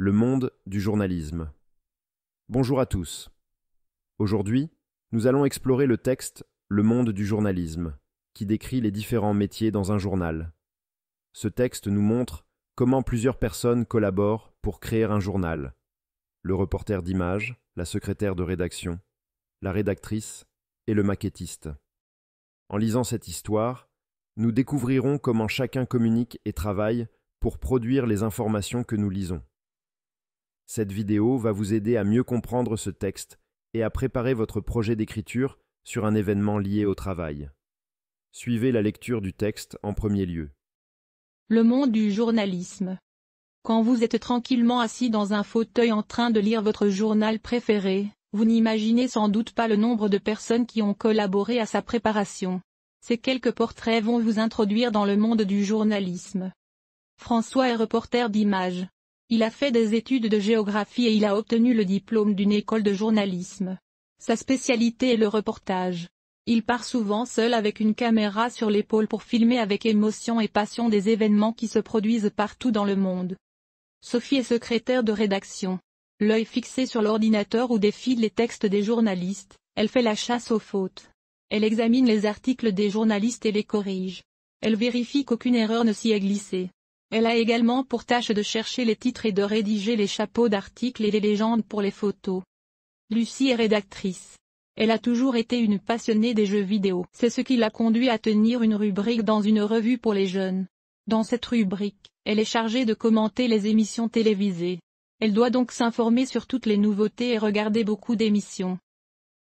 Le monde du journalisme. Bonjour à tous. Aujourd'hui, nous allons explorer le texte « Le monde du journalisme » qui décrit les différents métiers dans un journal. Ce texte nous montre comment plusieurs personnes collaborent pour créer un journal. Le reporter d'image, la secrétaire de rédaction, la rédactrice et le maquettiste. En lisant cette histoire, nous découvrirons comment chacun communique et travaille pour produire les informations que nous lisons. Cette vidéo va vous aider à mieux comprendre ce texte et à préparer votre projet d'écriture sur un événement lié au travail. Suivez la lecture du texte en premier lieu. Le monde du journalisme. Quand vous êtes tranquillement assis dans un fauteuil en train de lire votre journal préféré, vous n'imaginez sans doute pas le nombre de personnes qui ont collaboré à sa préparation. Ces quelques portraits vont vous introduire dans le monde du journalisme. François est reporter d'image. Il a fait des études de géographie et il a obtenu le diplôme d'une école de journalisme. Sa spécialité est le reportage. Il part souvent seul avec une caméra sur l'épaule pour filmer avec émotion et passion des événements qui se produisent partout dans le monde. Sophie est secrétaire de rédaction. L'œil fixé sur l'ordinateur où défilent les textes des journalistes, elle fait la chasse aux fautes. Elle examine les articles des journalistes et les corrige. Elle vérifie qu'aucune erreur ne s'y est glissée. Elle a également pour tâche de chercher les titres et de rédiger les chapeaux d'articles et les légendes pour les photos. Lucie est rédactrice. Elle a toujours été une passionnée des jeux vidéo. C'est ce qui l'a conduit à tenir une rubrique dans une revue pour les jeunes. Dans cette rubrique, elle est chargée de commenter les émissions télévisées. Elle doit donc s'informer sur toutes les nouveautés et regarder beaucoup d'émissions.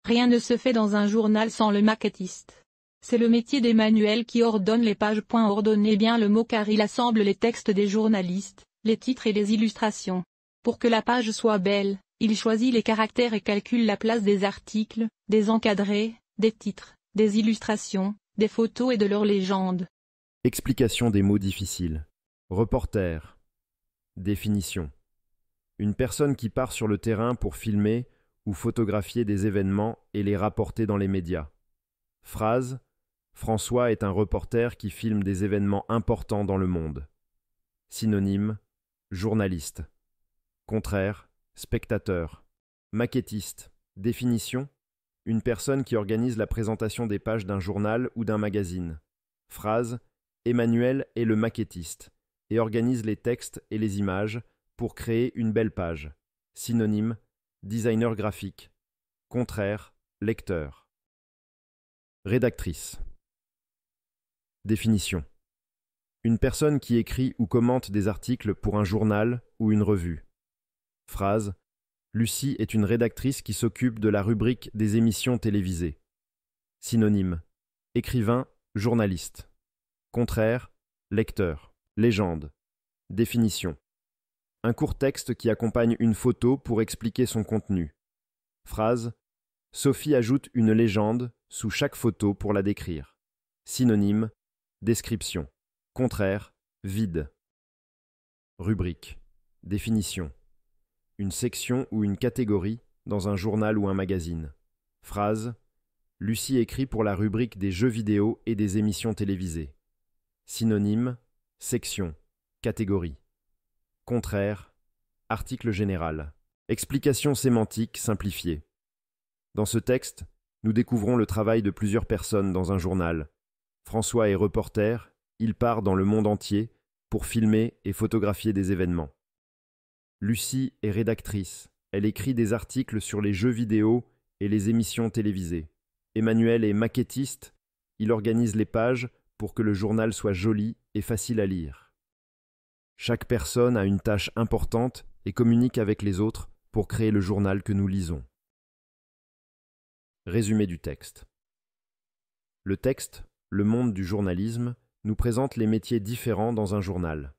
Rien ne se fait dans un journal sans le maquettiste. C'est le métier d'Emmanuel qui ordonne les pages. Ordonnez bien le mot car il assemble les textes des journalistes, les titres et les illustrations. Pour que la page soit belle, il choisit les caractères et calcule la place des articles, des encadrés, des titres, des illustrations, des photos et de leurs légendes. Explication des mots difficiles. Reporter. Définition. Une personne qui part sur le terrain pour filmer ou photographier des événements et les rapporter dans les médias. Phrase. François est un reporter qui filme des événements importants dans le monde. Synonyme. Journaliste. Contraire. Spectateur. Maquettiste. Définition. Une personne qui organise la présentation des pages d'un journal ou d'un magazine. Phrase. Emmanuel est le maquettiste et organise les textes et les images pour créer une belle page. Synonyme. Designer graphique. Contraire. Lecteur. Rédactrice. Définition. Une personne qui écrit ou commente des articles pour un journal ou une revue. Phrase. Lucie est une rédactrice qui s'occupe de la rubrique des émissions télévisées. Synonyme. Écrivain, journaliste. Contraire, lecteur. Légende. Définition. Un court texte qui accompagne une photo pour expliquer son contenu. Phrase. Sophie ajoute une légende sous chaque photo pour la décrire. Synonyme. Description. Contraire. Vide. Rubrique. Définition. Une section ou une catégorie dans un journal ou un magazine. Phrase. Lucie écrit pour la rubrique des jeux vidéo et des émissions télévisées. Synonyme. Section. Catégorie. Contraire. Article général. Explication sémantique simplifiée. Dans ce texte, nous découvrons le travail de plusieurs personnes dans un journal. François est reporter, il part dans le monde entier pour filmer et photographier des événements. Lucie est rédactrice, elle écrit des articles sur les jeux vidéo et les émissions télévisées. Emmanuel est maquettiste, il organise les pages pour que le journal soit joli et facile à lire. Chaque personne a une tâche importante et communique avec les autres pour créer le journal que nous lisons. Résumé du texte. Le texte, le monde du journalisme, nous présente les métiers différents dans un journal.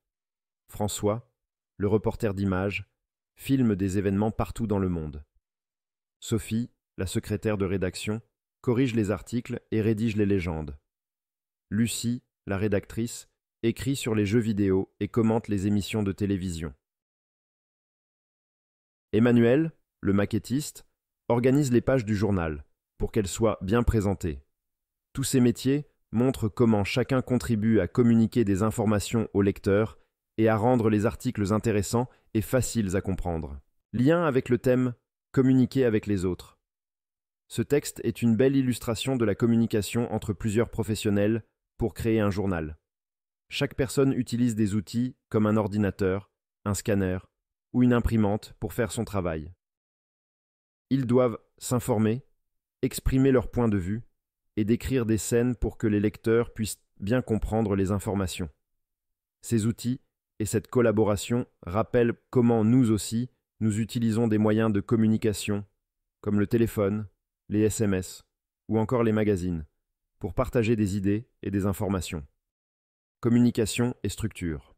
François, le reporter d'image, filme des événements partout dans le monde. Sophie, la secrétaire de rédaction, corrige les articles et rédige les légendes. Lucie, la rédactrice, écrit sur les jeux vidéo et commente les émissions de télévision. Emmanuel, le maquettiste, organise les pages du journal pour qu'elles soient bien présentées. Tous ces métiers montrent comment chacun contribue à communiquer des informations au lecteur et à rendre les articles intéressants et faciles à comprendre. Lien avec le thème « Communiquer avec les autres ». Ce texte est une belle illustration de la communication entre plusieurs professionnels pour créer un journal. Chaque personne utilise des outils comme un ordinateur, un scanner ou une imprimante pour faire son travail. Ils doivent s'informer, exprimer leur point de vue et décrire des scènes pour que les lecteurs puissent bien comprendre les informations. Ces outils et cette collaboration rappellent comment nous aussi, nous utilisons des moyens de communication, comme le téléphone, les SMS ou encore les magazines, pour partager des idées et des informations. Communication et structure.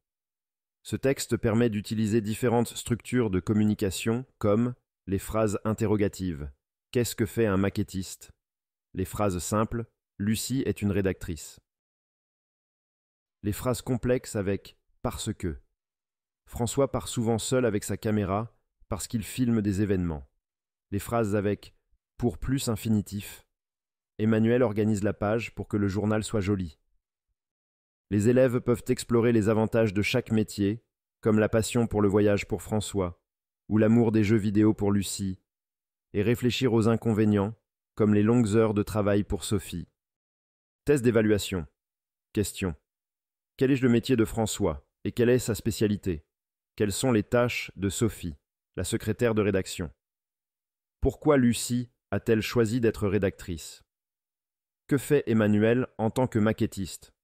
Ce texte permet d'utiliser différentes structures de communication comme les phrases interrogatives. Qu'est-ce que fait un maquettiste? Les phrases simples. Lucie est une rédactrice. Les phrases complexes avec parce que. François part souvent seul avec sa caméra parce qu'il filme des événements. Les phrases avec pour plus infinitif. Emmanuel organise la page pour que le journal soit joli. Les élèves peuvent explorer les avantages de chaque métier, comme la passion pour le voyage pour François, ou l'amour des jeux vidéo pour Lucie, et réfléchir aux inconvénients, comme les longues heures de travail pour Sophie. Test d'évaluation. Question. Quel est le métier de François et quelle est sa spécialité? Quelles sont les tâches de Sophie, la secrétaire de rédaction? Pourquoi Lucie a-t-elle choisi d'être rédactrice? Que fait Emmanuel en tant que maquettiste?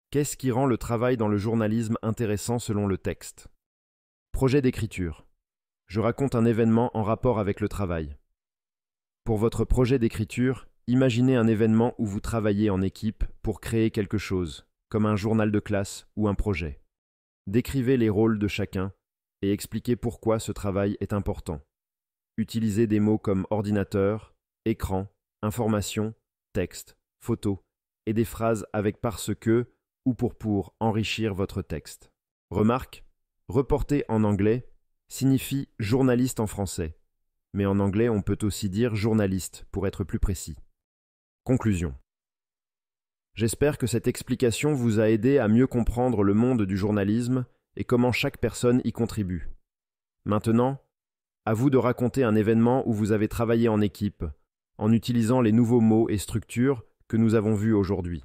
Qu'est-ce qui rend le travail dans le journalisme intéressant selon le texte? Projet d'écriture. Je raconte un événement en rapport avec le travail. Pour votre projet d'écriture, imaginez un événement où vous travaillez en équipe pour créer quelque chose, comme un journal de classe ou un projet. Décrivez les rôles de chacun et expliquez pourquoi ce travail est important. Utilisez des mots comme ordinateur, écran, information, texte, photo et des phrases avec parce que ou pour enrichir votre texte. Remarque, reporter en anglais signifie journaliste en français, mais en anglais on peut aussi dire journaliste pour être plus précis. Conclusion. J'espère que cette explication vous a aidé à mieux comprendre le monde du journalisme et comment chaque personne y contribue. Maintenant, à vous de raconter un événement où vous avez travaillé en équipe, en utilisant les nouveaux mots et structures que nous avons vus aujourd'hui.